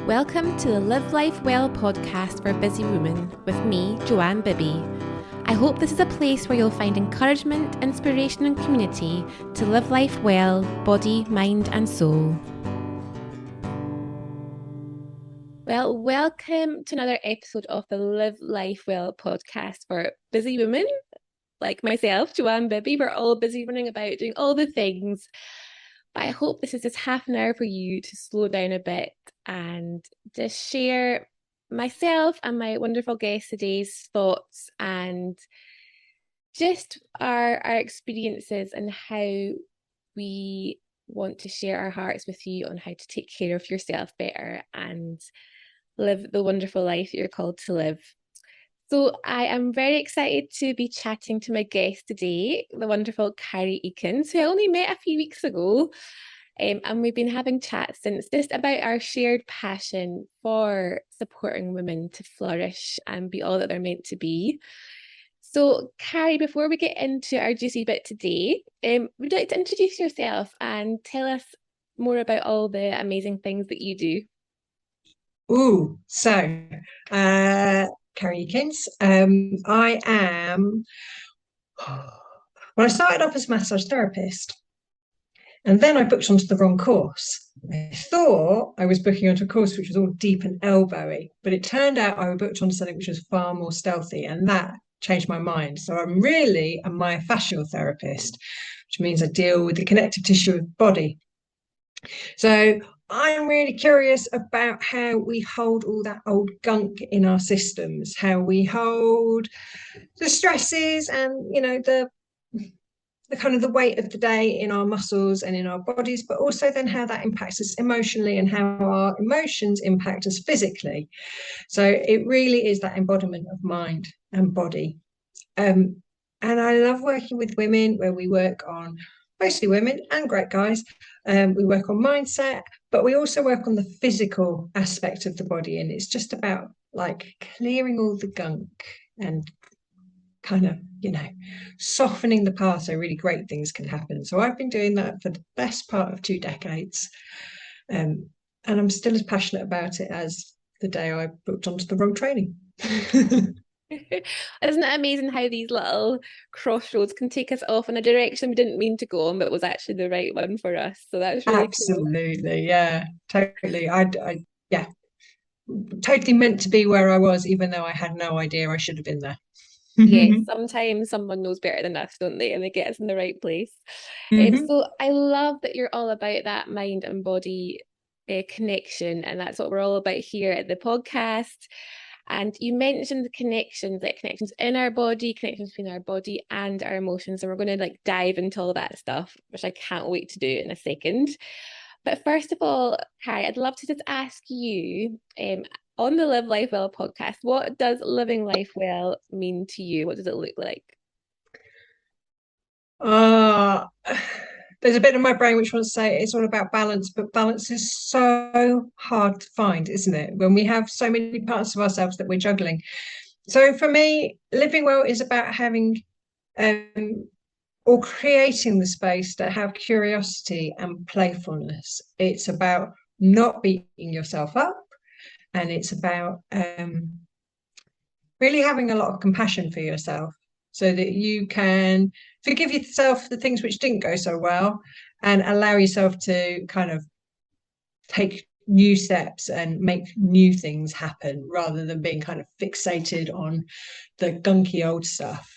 Welcome to the Live Life Well podcast for busy women with me, Joanne Bibby. I hope this is a place where you'll find encouragement, inspiration and community to live life well, body, mind and soul. Well, welcome to another episode of the Live Life Well podcast for busy women like myself, Joanne Bibby. We're all busy running about doing all the things. But I hope this is just half an hour for you to slow down a bit and just share myself and my wonderful guest today's thoughts and just our experiences and how we want to share our hearts with you on how to take care of yourself better and live the wonderful life that you're called to live. So I am very excited to be chatting to my guest today, the wonderful Carrie Ekins, who I only met a few weeks ago. And we've been having chats since just about our shared passion for supporting women to flourish and be all that they're meant to be. So Carrie, before we get into our juicy bit today, would you like to introduce yourself and tell us more about all the amazing things that you do? Carrie Ekins. I am. Well, I started off as a massage therapist, and then I booked onto the wrong course. I thought I was booking onto a course which was all deep and elbowy, but it turned out I was booked onto something which was far more stealthy, and that changed my mind. So I'm really a myofascial therapist, which means I deal with the connective tissue of the body. So I'm really curious about how we hold all that old gunk in our systems, how we hold the stresses and, the kind of the weight of the day in our muscles and in our bodies, but also then how that impacts us emotionally and how our emotions impact us physically. So it really is that embodiment of mind and body. And I love working with women where we work on mostly women and great guys. We work on mindset, but we also work on the physical aspect of the body. And it's just about like clearing all the gunk and kind of, softening the path so really great things can happen. So I've been doing that for the best part of 2 decades. And I'm still as passionate about it as the day I booked onto the wrong training. Isn't it amazing how these little crossroads can take us off in a direction we didn't mean to go on, but was actually the right one for us? So that's really cool. Absolutely, yeah, totally. Yeah, totally meant to be where I was, even though I had no idea I should have been there. Yes, sometimes someone knows better than us, don't they? And they get us in the right place. Hmm. So I love that you're all about that mind and body connection, and that's what we're all about here at the podcast. And you mentioned the connections, like connections in our body, connections between our body and our emotions. And we're going to like dive into all that stuff, which I can't wait to do in a second. But first of all, Carrie, I'd love to just ask you, on the Live Life Well podcast, what does living life well mean to you? What does it look like? Uh, there's a bit of my brain which wants to say it's all about balance, but balance is so hard to find, isn't it? When we have so many parts of ourselves that we're juggling. So for me, living well is about having or creating the space to have curiosity and playfulness. It's about not beating yourself up, and it's about really having a lot of compassion for yourself so that you can forgive yourself the things which didn't go so well and allow yourself to kind of take new steps and make new things happen rather than being kind of fixated on the gunky old stuff.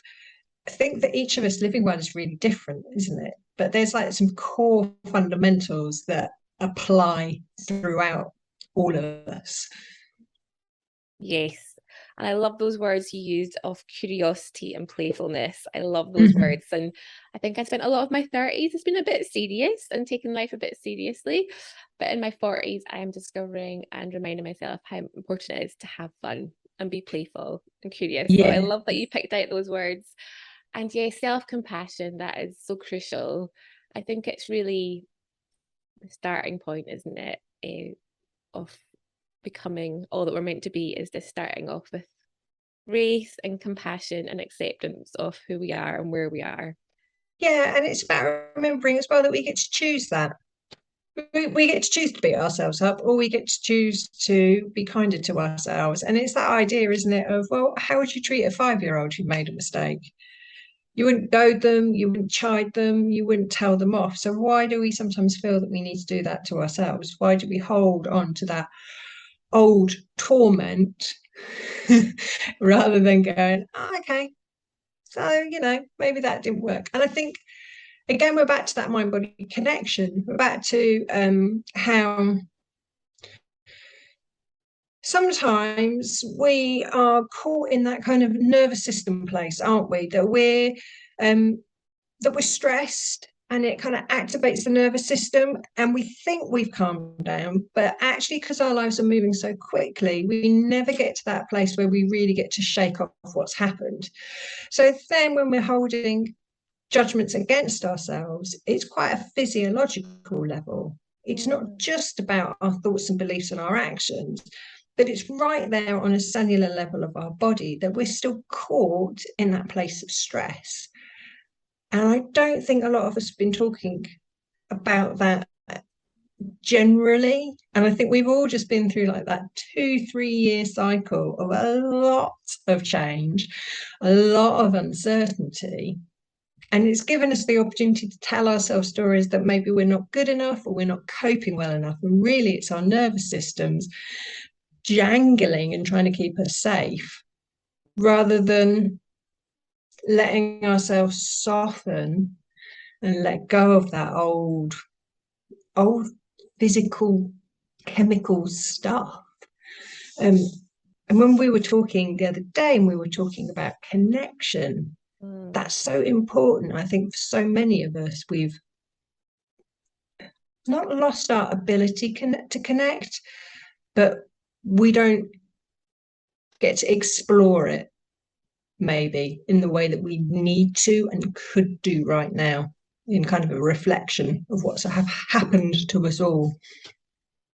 I think that each of us living well is really different, isn't it? But there's like some core fundamentals that apply throughout all of us. Yes. And I love those words you used of curiosity and playfulness. I love those Mm-hmm. words. And I think I spent a lot of my 30s, it's been a bit serious and taking life a bit seriously. But in my 40s, I am discovering and reminding myself how important it is to have fun and be playful and curious. So I Yeah. love that you picked out those words. And yeah, self-compassion, that is so crucial. I think it's really the starting point, isn't it? Of becoming all that we're meant to be is just starting off with grace and compassion and acceptance of who we are and where we are. Yeah, and it's about remembering as well that we get to choose that. we get to choose to beat ourselves up, or we get to choose to be kinder to ourselves. And it's that idea, isn't it, of, well, how would you treat a 5-year-old who made a mistake? You wouldn't goad them, you wouldn't chide them, you wouldn't tell them off. So why do we sometimes feel that we need to do that to ourselves? Why do we hold on to that old torment rather than going, oh, okay, so, maybe that didn't work. And I think, again, we're back to that mind body connection. We're back to how sometimes we are caught in that kind of nervous system place, aren't we? That we're stressed, and it kind of activates the nervous system, and we think we've calmed down, but actually, because our lives are moving so quickly, we never get to that place where we really get to shake off what's happened. So then when we're holding judgments against ourselves, it's quite a physiological level. It's not just about our thoughts and beliefs and our actions, but it's right there on a cellular level of our body that we're still caught in that place of stress. And I don't think a lot of us have been talking about that generally. And I think we've all just been through like that 2-3 year cycle of a lot of change, a lot of uncertainty. And it's given us the opportunity to tell ourselves stories that maybe we're not good enough or we're not coping well enough. And really, it's our nervous systems jangling and trying to keep us safe rather than letting ourselves soften and let go of that old physical chemical stuff. And when we were talking the other day, and we were talking about connection, that's so important. I think for so many of us, we've not lost our ability to connect, but we don't get to explore it maybe in the way that we need to and could do right now, in kind of a reflection of what's happened to us all.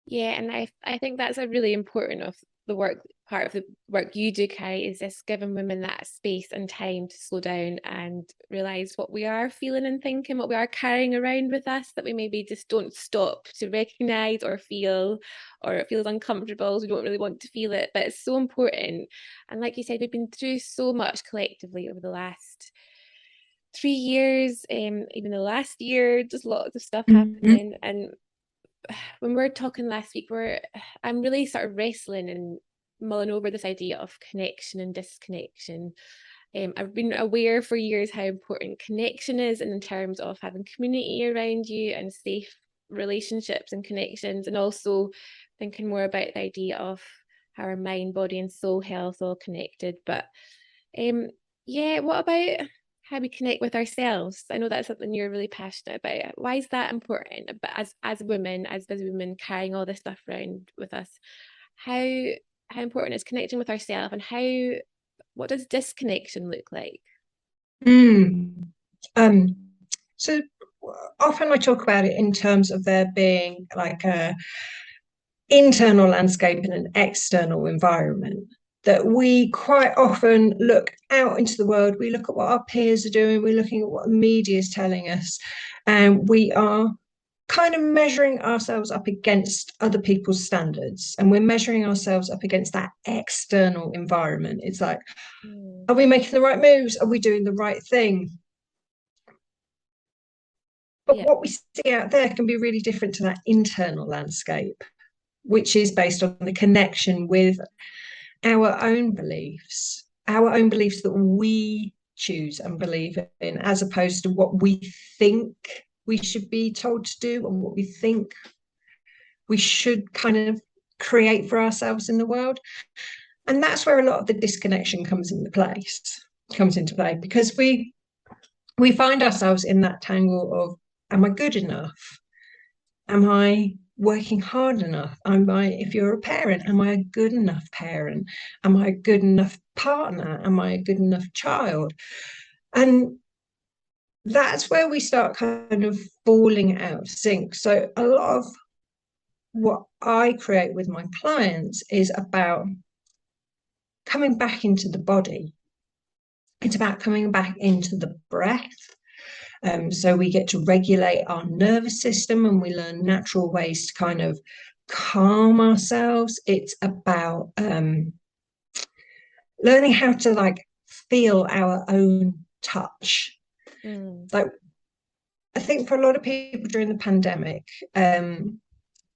Yeah, and I think that's a really important of the work part of the work you do, Carrie, is this giving women that space and time to slow down and realize what we are feeling and thinking, what we are carrying around with us, that we maybe just don't stop to recognize or feel, or it feels uncomfortable, so we don't really want to feel it, but it's so important. And like you said, we've been through so much collectively over the last 3 years, even the last year, just lots of stuff happening. And when we were talking last week, I'm really sort of wrestling and mulling over this idea of connection and disconnection. I've been aware for years how important connection is in terms of having community around you and safe relationships and connections, and also thinking more about the idea of how our mind, body, and soul health all connected. But yeah, what about how we connect with ourselves? I know that's something you're really passionate about. Why is that important? But as women, as busy women carrying all this stuff around with us, how important is connecting with ourselves, and what does disconnection look like? So often I talk about it in terms of there being like a internal landscape and an external environment, that we quite often look out into the world, we look at what our peers are doing, we're looking at what the media is telling us, and we are kind of measuring ourselves up against other people's standards, and we're measuring ourselves up against that external environment. It's like, are we making the right moves? Are we doing the right thing? But what we see out there can be really different to that internal landscape, which is based on the connection with our own beliefs that we choose and believe in, as opposed to what we think we should be told to do and what we think we should kind of create for ourselves in the world. And that's where a lot of the disconnection comes into play, because we find ourselves in that tangle of, am I good enough? Am I working hard enough? If you're a parent, am I a good enough parent? Am I a good enough partner? Am I a good enough child? And that's where we start kind of falling out of sync. So a lot of what I create with my clients is about coming back into the body. It's about coming back into the breath So we get to regulate our nervous system, and we learn natural ways to kind of calm ourselves. It's about learning how to like feel our own touch. Mm. Like, I think for a lot of people during the pandemic,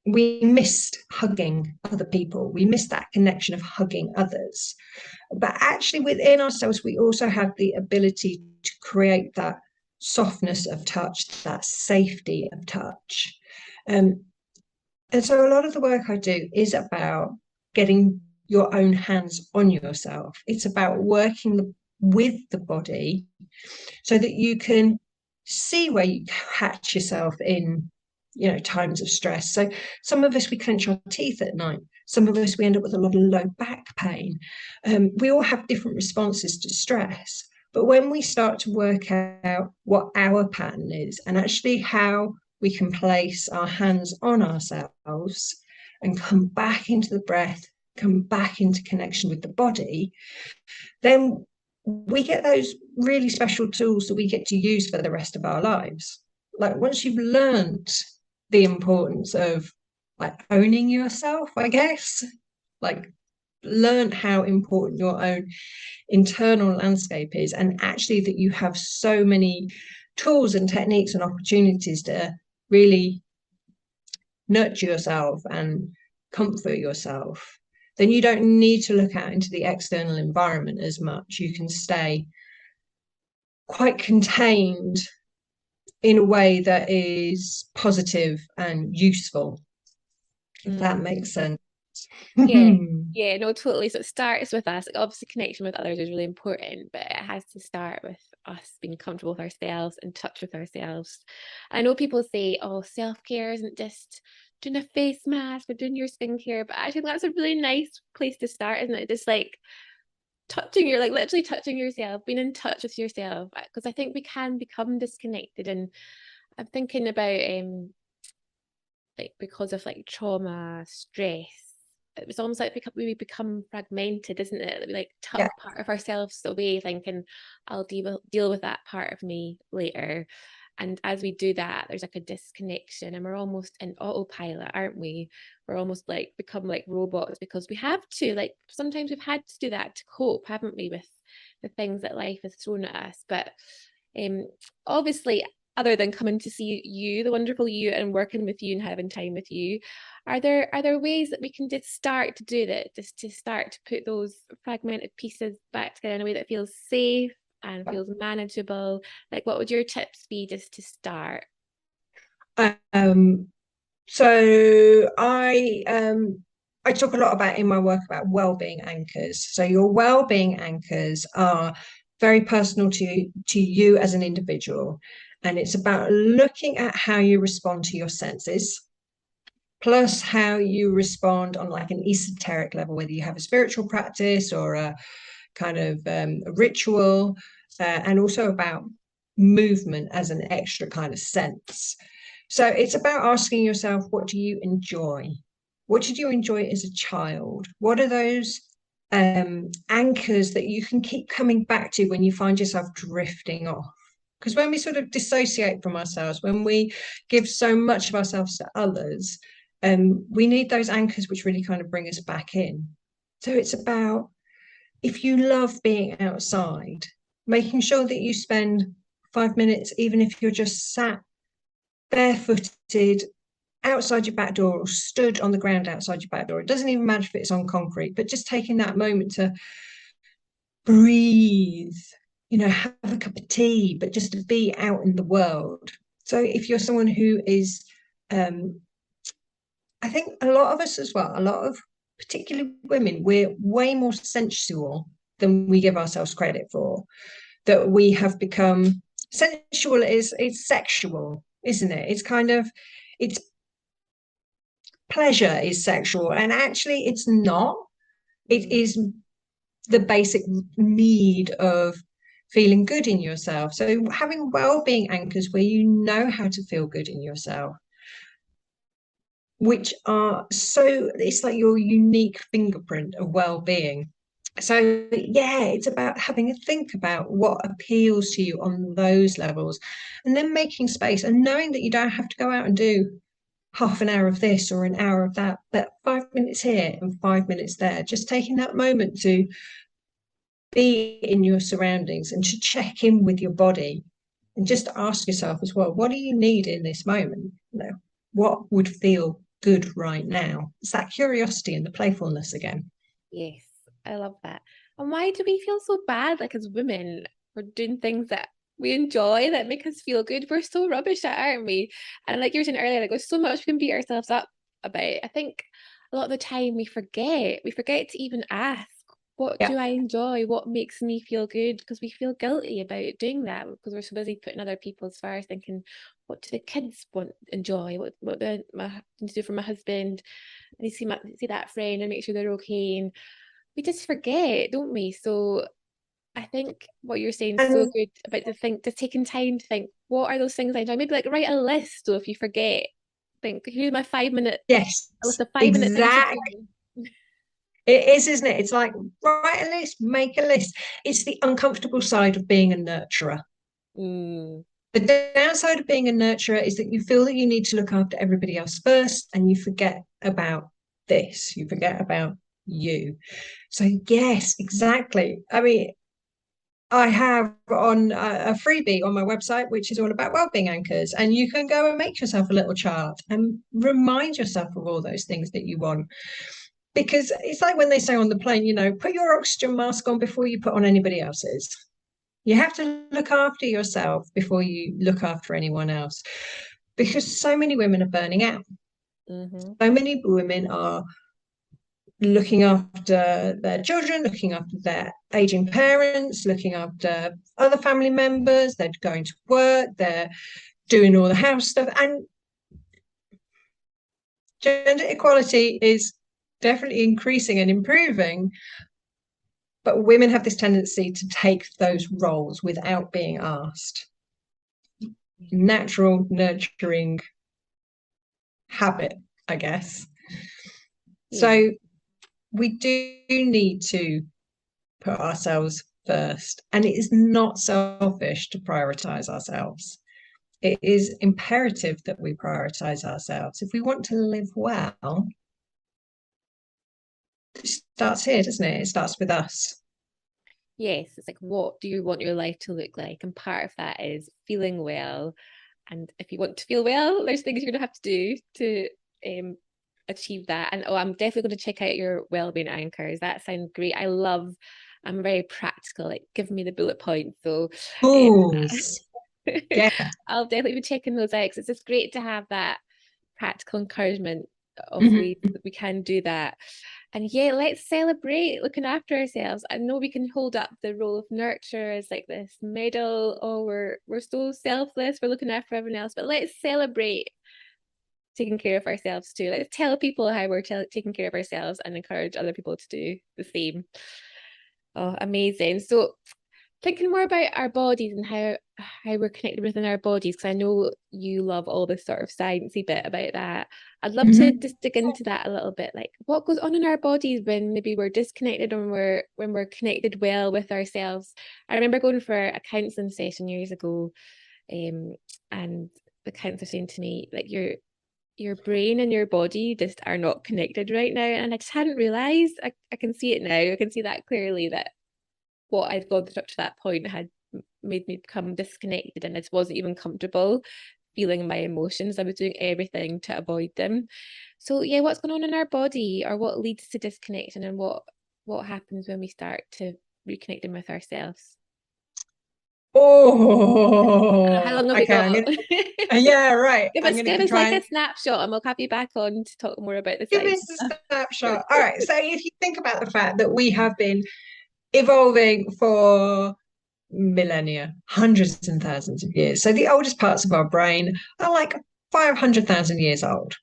we missed hugging other people. We missed that connection of hugging others. But actually, within ourselves, we also have the ability to create that softness of touch, that safety of touch. And so a lot of the work I do is about getting your own hands on yourself. It's about working with the body so that you can see where you catch yourself in, times of stress. So some of us, we clench our teeth at night. Some of us, we end up with a lot of low back pain. We all have different responses to stress. But when we start to work out what our pattern is and actually how we can place our hands on ourselves and come back into the breath, come back into connection with the body, then we get those really special tools that we get to use for the rest of our lives. Like, once you've learned the importance of like owning yourself, I guess, like learn how important your own internal landscape is, and actually that you have so many tools and techniques and opportunities to really nurture yourself and comfort yourself, then you don't need to look out into the external environment as much. You can stay quite contained in a way that is positive and useful, if that Mm. makes sense. Yeah, yeah, no, totally. So it starts with us. Like, obviously, connection with others is really important, but it has to start with us being comfortable with ourselves, in touch with ourselves. I know people say, "Oh, self-care isn't just doing a face mask or doing your skincare," but I think that's a really nice place to start, isn't it? Just like touching your, like literally touching yourself, being in touch with yourself, because I think we can become disconnected. And I'm thinking about like because of like trauma, stress, it was almost like we become fragmented, isn't it? We like Yeah. tuck part of ourselves away, thinking I'll deal with that part of me later. And as we do that, there's like a disconnection, and we're almost in autopilot, aren't we? We're almost like become like robots because we have to. Like, sometimes we've had to do that to cope, haven't we, with the things that life has thrown at us. But um, obviously, other than coming to see you, the wonderful you, and working with you and having time with you, are there ways that we can just start to do that, just to start to put those fragmented pieces back together in a way that feels safe and feels manageable? Like, what would your tips be just to start? Um, so I talk a lot about in my work about well-being anchors. So your well-being anchors are very personal to you as an individual, and it's about looking at how you respond to your senses, plus how you respond on like an esoteric level, whether you have a spiritual practice or a kind of a ritual, and also about movement as an extra kind of sense. So it's about asking yourself, what do you enjoy? What did you enjoy as a child? What are those anchors that you can keep coming back to when you find yourself drifting off? Because when we sort of dissociate from ourselves, when we give so much of ourselves to others, we need those anchors which really kind of bring us back in. So it's about, if you love being outside, making sure that you spend 5 minutes, even if you're just sat barefooted outside your back door or stood on the ground outside your back door. It doesn't even matter if it's on concrete, but just taking that moment to breathe, have a cup of tea, but just to be out in the world. So if you're someone who is, I think a lot of us as well, a lot of particularly women, we're way more sensual than we give ourselves credit for. That we have become sensual is it's sexual, isn't it? It's kind of, it's pleasure is sexual, and actually it's not. It is the basic need of feeling good in yourself. So having well-being anchors where you know how to feel good in yourself, which are so, it's like your unique fingerprint of well-being. So yeah, it's about having a think about what appeals to you on those levels, and then making space and knowing that you don't have to go out and do half an hour of this or an hour of that, but 5 minutes here and 5 minutes there. Just taking that moment to be in your surroundings and to check in with your body and just ask yourself as well, what do you need in this moment? What would feel good right now? It's that curiosity and the playfulness again. Yes, I love that. And why do we feel so bad, like as women, for doing things that we enjoy that make us feel good? We're so rubbish at, aren't we? And like you were saying earlier, like there's so much we can beat ourselves up about. I think a lot of the time we forget. We forget to even ask, what Yeah. do I enjoy? What makes me feel good? Because we feel guilty about doing that because we're so busy putting other people's first, thinking, what do the kids want enjoy? What do I need to do for my husband? I need to see that friend and make sure they're okay. And we just forget, don't we? So I think what you're saying is so And good about the think, just taking time to think, what are those things I enjoy? Maybe like write a list. So if you forget, think, here's my 5 minute, yes, a list of 5 minute things to exactly. do. It is, isn't it? It's like write a list, make a list. It's the uncomfortable side of being a nurturer. Mm, The downside of being a nurturer is that you feel that you need to look after everybody else first and you forget about this, you forget about you. So, yes, exactly. I mean, I have on a freebie on my website, which is all about wellbeing anchors. And you can go and make yourself a little chart and remind yourself of all those things that you want. Because it's like when they say on the plane, put your oxygen mask on before you put on anybody else's. You have to look after yourself before you look after anyone else. Because so many women are burning out. mm-hmm. So many women are looking after their children, looking after their aging parents, looking after other family members, they're going to work, they're doing all the house stuff. And gender equality is definitely increasing and improving. But women have this tendency to take those roles without being asked. Natural, nurturing habit, I guess. Yeah. So we do need to put ourselves first. And it is not selfish to prioritize ourselves. It is imperative that we prioritize ourselves. If we want to live well, it starts here, doesn't it? It starts with us. Yes, it's like, what do you want your life to look like? And part of that is feeling well. And if you want to feel well, there's things you're going to have to do to um, achieve that. And oh, I'm definitely going to check out your wellbeing anchors. That sounds great. I'm very practical, like give me the bullet points. So Fools. Yeah. I'll definitely be checking those out because it's just great to have that practical encouragement of ways Mm-hmm. that we can do that. And yeah, let's celebrate looking after ourselves. I know we can hold up the role of nurturer as like this medal, oh, we're so selfless, we're looking after everyone else, but let's celebrate taking care of ourselves too. Let's tell people how we're taking care of ourselves and encourage other people to do the same. Oh, amazing. So thinking more about our bodies and how we're connected within our bodies, because I know you love all this sort of sciencey bit about that. I'd love to Mm-hmm. just dig into that a little bit, like what goes on in our bodies when maybe we're disconnected and when we're connected well with ourselves. I remember going for a counselling session years ago, and the counsellor saying to me, like your brain and your body just are not connected right now. And I just hadn't realized. I can see it now. I can see that clearly that what I'd gone through up to that point had made me become disconnected and I just wasn't even comfortable feeling my emotions. I was doing everything to avoid them. So yeah, what's going on in our body or what leads to disconnection and what happens when we start to reconnecting with ourselves? How Oh, long have we okay. got? Yeah, right. I'm going Give to us try like and a snapshot and we'll have you back on to talk more about the give science. us a snapshot. All right. So if you think about the fact that we have been evolving for millennia, hundreds and thousands of years. So the oldest parts of our brain are like 500,000 years old.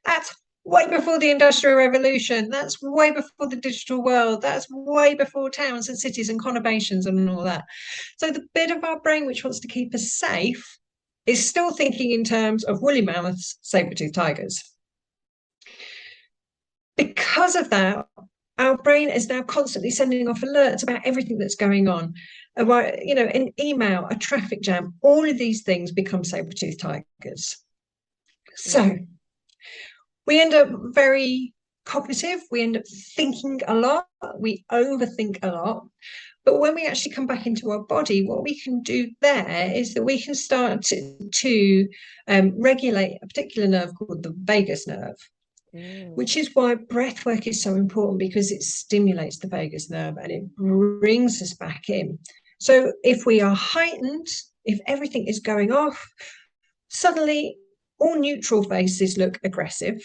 That's way before the Industrial Revolution. That's way before the digital world. That's way before towns and cities and conurbations and all that. So the bit of our brain which wants to keep us safe is still thinking in terms of woolly mammoths, saber-toothed tigers. Because of that, our brain is now constantly sending off alerts about everything that's going on. About, an email, a traffic jam, all of these things become saber-toothed tigers. So Mm. we end up very cognitive, we end up thinking a lot, we overthink a lot. But when we actually come back into our body, what we can do there is that we can start to regulate a particular nerve called the vagus nerve, Mm. which is why breath work is so important, because it stimulates the vagus nerve and it brings us back in. So if we are heightened, if everything is going off, suddenly all neutral faces look aggressive,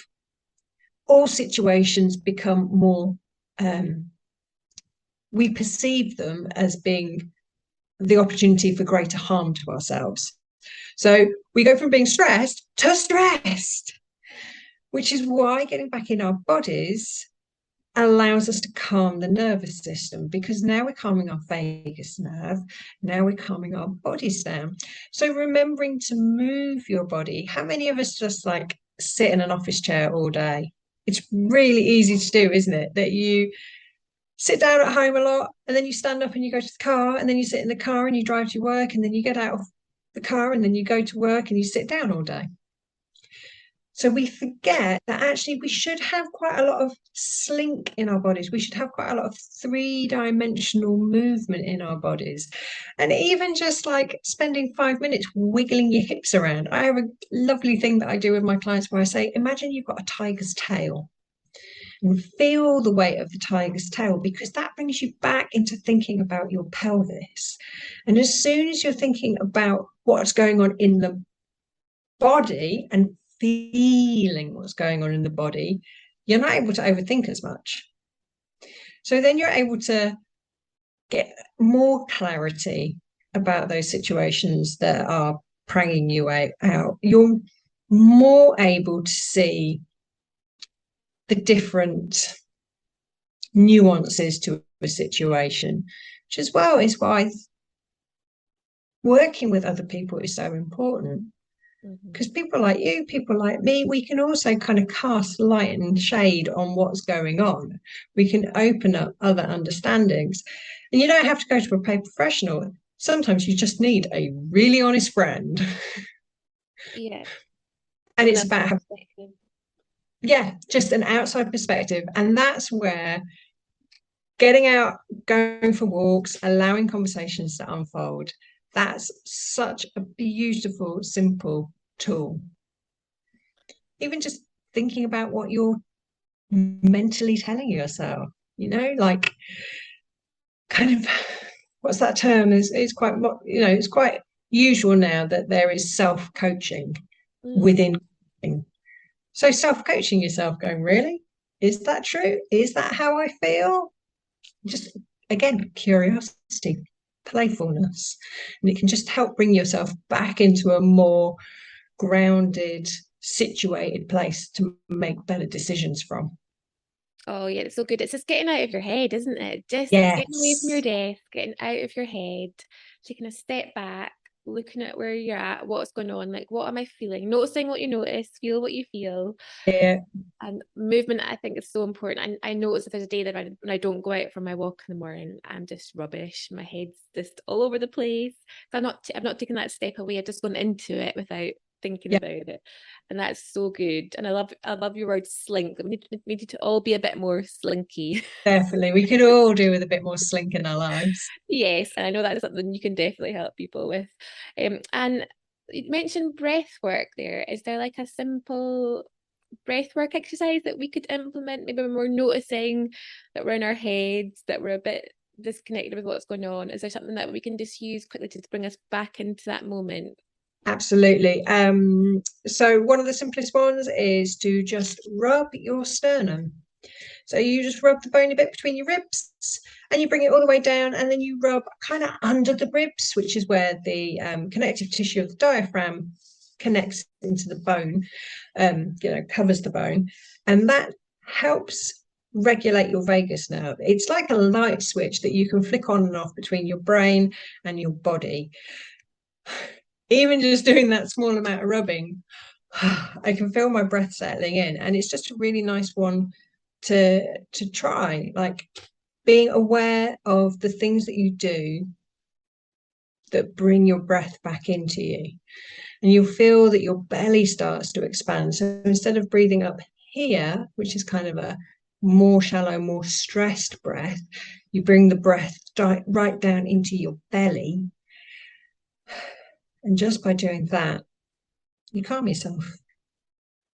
all situations become more, we perceive them as being the opportunity for greater harm to ourselves. So we go from being stressed to stressed, which is why getting back in our bodies allows us to calm the nervous system, because now we're calming our vagus nerve, now we're calming our bodies down. So remembering to move your body. How many of us just like sit in an office chair all day? It's really easy to do, isn't it? That you sit down at home a lot, and then you stand up and you go to the car, and then you sit in the car and you drive to work, and then you get out of the car and then you go to work and you sit down all day. So we forget that actually we should have quite a lot of slink in our bodies. We should have quite a lot of three-dimensional movement in our bodies. And even just like spending 5 minutes wiggling your hips around. I have a lovely thing that I do with my clients where I say, imagine you've got a tiger's tail, and feel the weight of the tiger's tail, because that brings you back into thinking about your pelvis. And as soon as you're thinking about what's going on in the body and feeling what's going on in the body, you're not able to overthink as much. So then you're able to get more clarity about those situations that are pranging you out. You're more able to see the different nuances to a situation, which as well is why working with other people is so important. Mm-hmm. Because people like you, people like me, we can also kind of cast light and shade on what's going on. We can open up other understandings. And you don't have to go to a paid professional. Sometimes you just need a really honest friend. Yeah, And from it's another about having, perspective. yeah, just an outside perspective. And that's where getting out, going for walks, allowing conversations to unfold, that's such a beautiful, simple tool. Even just thinking about what you're mentally telling yourself, like kind of, what's that term? Is quite, it's quite usual now that there is self-coaching Mm. within coaching. So self-coaching yourself, going, really? Is that true? Is that how I feel? Just, again, curiosity, playfulness. And it can just help bring yourself back into a more grounded, situated place to make better decisions from. Oh yeah, it's so good. It's just getting out of your head, isn't it? Just getting away from your Yes, desk, getting out of your head, taking a step back, looking at where you're at, what's going on, like what am I feeling? Noticing what you notice, feel what you feel. yeah, And movement, I think, is so important. I notice if there's a day that when I don't go out for my walk in the morning, I'm just rubbish. My head's just all over the place. So I'm not taking that step away. I've just gone into it without thinking yeah, about it, and that's so good. And I love your word slink. We need to all be a bit more slinky. definitely. We could all do with a bit more slink in our lives. Yes, and I know that's something you can definitely help people with. And you mentioned breath work there. Is there like a simple breath work exercise that we could implement, maybe when we're noticing that we're in our heads, that we're a bit disconnected with what's going on? Is there something that we can just use quickly to bring us back into that moment? Absolutely. So one of the simplest ones is to just rub your sternum. So you just rub the bony bit between your ribs and you bring it all the way down, and then you rub kind of under the ribs, which is where the connective tissue of the diaphragm connects into the bone, covers the bone. And that helps regulate your vagus nerve. It's like a light switch that you can flick on and off between your brain and your body. Even just doing that small amount of rubbing, I can feel my breath settling in. And it's just a really nice one to try, like being aware of the things that you do that bring your breath back into you. And you'll feel that your belly starts to expand. So instead of breathing up here, which is kind of a more shallow, more stressed breath, you bring the breath right down into your belly. And just by doing that, you calm yourself.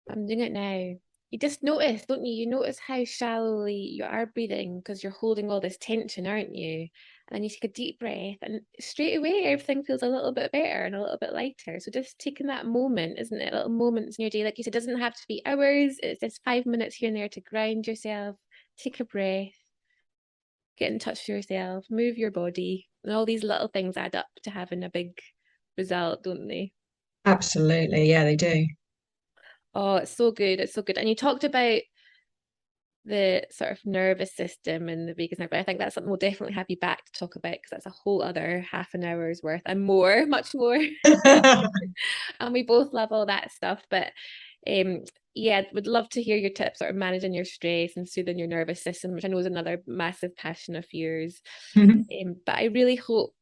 I'm doing it now. You just notice, don't you? You notice how shallowly you are breathing because you're holding all this tension, aren't you? And then you take a deep breath, and straight away everything feels a little bit better and a little bit lighter. So just taking that moment, isn't it? Little moments in your day, like you said, it doesn't have to be hours. It's just 5 minutes here and there to ground yourself, take a breath, get in touch with yourself, move your body, and all these little things add up to having a big result, don't they? Absolutely. Yeah, they do. Oh, it's so good. It's so good. And you talked about the sort of nervous system and the vagus nerve. But I think that's something we'll definitely have you back to talk about because that's a whole other half an hour's worth and more, much more. And we both love all that stuff. But um, yeah, would love to hear your tips, sort of managing your stress and soothing your nervous system, which I know is another massive passion of yours. But I really hope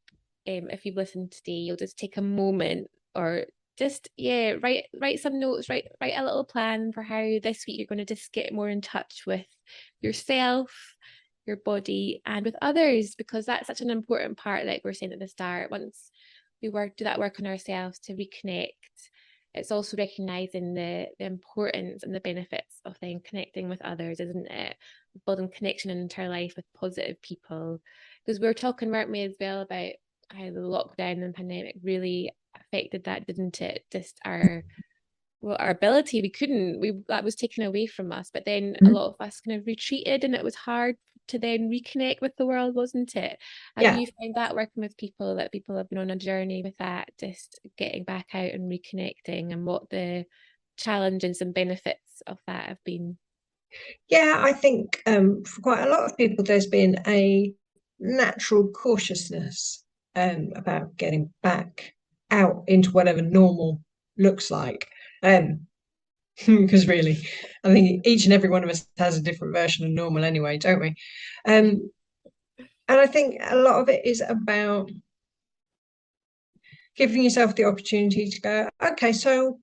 if you've listened today, you'll just take a moment or just write some notes, write a little plan for how this week you're going to just get more in touch with yourself, your body, and with others, because that's such an important part, like we are saying at the start. Once we work do that work on ourselves to reconnect, it's also recognizing the importance and the benefits of then connecting with others, isn't it? Building connection into our life with positive people, because we were talking, weren't we, as well, about how the lockdown and pandemic really affected that, didn't it? Just our ability, we that was taken away from us, but then a lot of us kind of retreated, and it was hard to then reconnect with the world, wasn't it? Have Yeah. you found that working with people, that people have been on a journey with that, just getting back out and reconnecting, and what the challenges and benefits of that have been? Yeah, I think for quite a lot of people, there's been a natural cautiousness about getting back out into whatever normal looks like. Because really, I think each and every one of us has a different version of normal anyway, don't we? And I think a lot of it is about giving yourself the opportunity to go, okay, so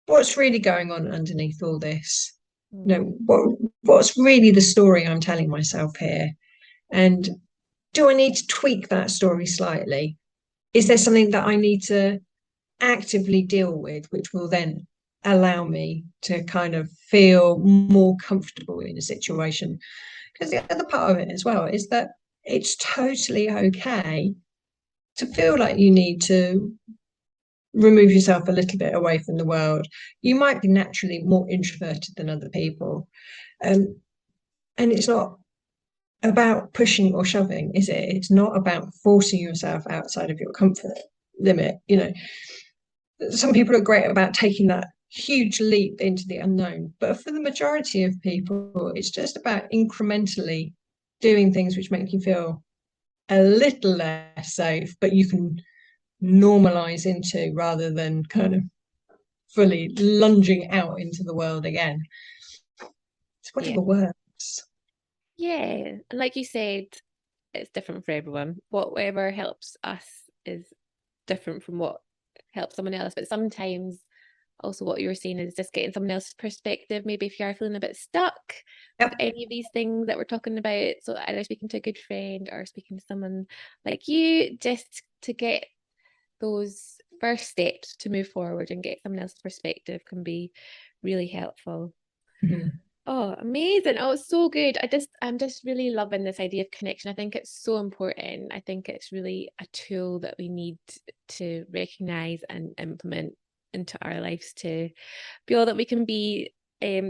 what's really going on underneath all this? You know, what's really the story I'm telling myself here? And do I need to tweak that story slightly? Is there something that I need to actively deal with, which will then allow me to kind of feel more comfortable in a situation? Because the other part of it as well is that it's totally okay to feel like you need to remove yourself a little bit away from the world. You might be naturally more introverted than other people. Um, and it's not about pushing or shoving, is it? It's not about forcing yourself outside of your comfort limit. You know, some people are great about taking that huge leap into the unknown, but for the majority of people, it's just about incrementally doing things which make you feel a little less safe, but you can normalize into rather than kind of fully lunging out into the world again. It's Yeah, whatever works. yeah, and like you said, it's different for everyone. Whatever helps us is different from what helps someone else. But sometimes also what you were saying is just getting someone else's perspective. Maybe if you are feeling a bit stuck with Yep. any of these things that we're talking about, so either speaking to a good friend or speaking to someone like you, just to get those first steps to move forward and get someone else's perspective can be really helpful. Mhm. Oh, amazing. Oh, it's so good. I'm just really loving this idea of connection. I think it's so important. I think it's really a tool that we need to recognize and implement into our lives to be all that we can be.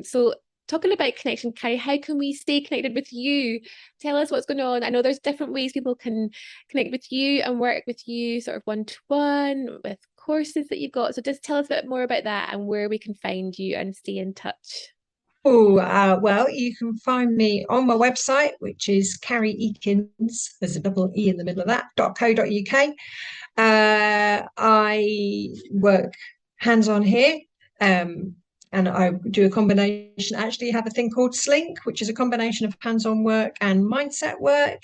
So talking about connection, Carrie, how can we stay connected with you? Tell us what's going on. I know there's different ways people can connect with you and work with you, sort of one-to-one with courses that you've got. So just tell us a bit more about that and where we can find you and stay in touch. Oh, well, you can find me on my website, which is Carrie Ekins, there's a double E in the middle of that, .co.uk. I work hands-on here. And I do a combination. Actually, have a thing called Slink, which is a combination of hands-on work and mindset work.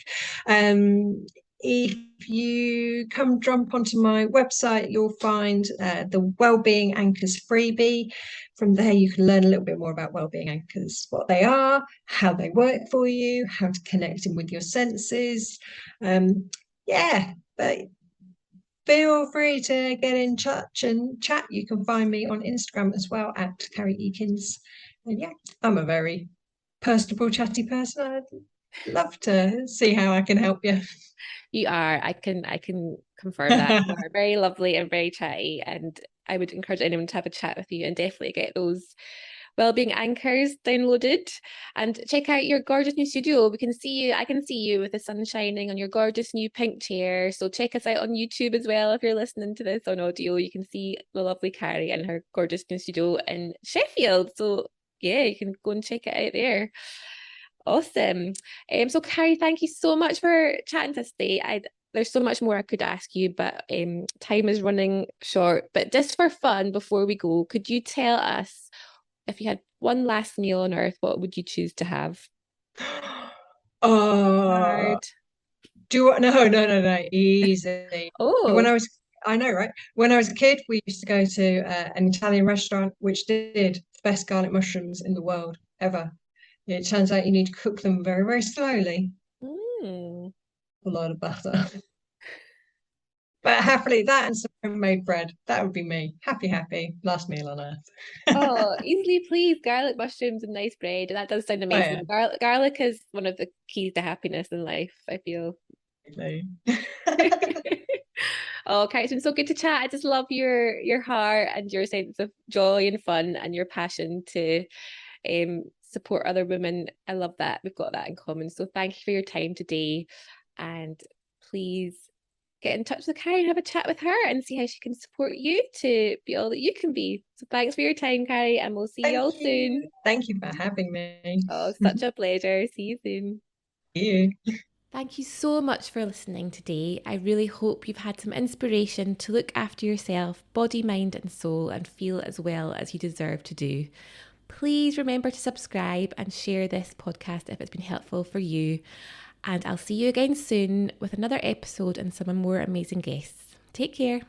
If you come jump onto my website, you'll find the Wellbeing Anchors freebie. From there, you can learn a little bit more about Wellbeing Anchors, what they are, how they work for you, how to connect in with your senses. Yeah, but feel free to get in touch and chat. You can find me on Instagram as well at Carrie Ekins. And yeah, I'm a very personable, chatty person. I'd love to see how I can help you. You are. I can confirm that. You are very lovely and very chatty. And I would encourage anyone to have a chat with you and definitely get those wellbeing anchors downloaded and check out your gorgeous new studio. We can see you, I can see you with the sun shining on your gorgeous new pink chair. So check us out on YouTube as well. If you're listening to this on audio, you can see the lovely Carrie and her gorgeous new studio in Sheffield. So yeah, you can go and check it out there. Awesome. So Carrie, thank you so much for chatting to us today. There's so much more I could ask you, but time is running short. But just for fun, before we go, could you tell us if you had one last meal on earth, what would you choose to have? Oh, Hard. no, easy. When Oh. I was, I know, right? When I was a kid, we used to go to an Italian restaurant which did the best garlic mushrooms in the world ever. It turns out you need to cook them very, very slowly, Mm. a lot of butter. But happily, that and some homemade bread, that would be me. Happy, happy. Last meal on earth. Oh, easily pleased. Garlic mushrooms and nice bread. That does sound Oh, yeah. amazing. Garlic is one of the keys to happiness in life, I feel. Oh, Carrie, it's been so good to chat. I just love your heart and your sense of joy and fun and your passion to support other women. I love that. We've got that in common. So thank you for your time today. And please get in touch with Carrie and have a chat with her and see how she can support you to be all that you can be. So thanks for your time, Carrie, and we'll see you Thank all soon. you. Thank you for having me. Oh, such a pleasure. See you soon. You. Thank you so much for listening today. I really hope you've had some inspiration to look after yourself, body, mind, and soul, and feel as well as you deserve to do. Please remember to subscribe and share this podcast if it's been helpful for you. And I'll see you again soon with another episode and some more amazing guests. Take care.